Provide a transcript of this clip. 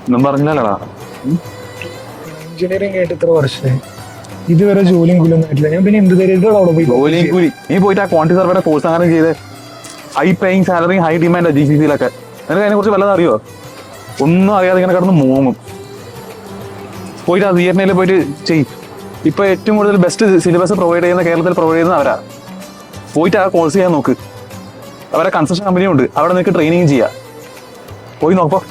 ഒന്നും പറഞ്ഞില്ലല്ലോടാ. എഞ്ചിനീയറിംഗ് ആയിട്ട് ഇത്ര വർഷമായി ഇതുവരെ ജോലിയും കൂലിയൊന്നും ആയിട്ടില്ല. ഞാൻ പിന്നെ എന്ത് തരത്തിലുള്ള അവിടെ പോയി ജോലിയും കൂലി നീ പോയിട്ട് ആ ക്വാണ്ടിറ്റി സർവേയുടെ കോഴ്സ് അങ്ങനെ ചെയ്ത് high paying salary high demand GCC-ലൊക്കെ. നിനക്ക് അതിനെ കുറിച്ച് വല്ലതും അറിയോ? ഒന്നും അറിയാതെ ഇങ്ങനെ കിടന്ന് മൂങ്ങും. പോയിട്ട് ആ CFNയിൽ പോയിട്ട് ചെയ്യും. ഇപ്പൊ ഏറ്റവും കൂടുതൽ ബെസ്റ്റ് സിലബസ് പ്രൊവൈഡ് ചെയ്യുന്ന കേരളത്തിൽ പ്രൊവൈഡ് ചെയ്യുന്ന അവരാ. പോയിട്ട് ആ കോഴ്സ് ചെയ്യാൻ നോക്ക്. അവരെ കൺസ്ട്രക്ഷൻ കമ്പനിയും ഉണ്ട്, അവിടെ നിനക്ക് ട്രെയിനിങ് ചെയ്യാം. പോയി നോക്കോ.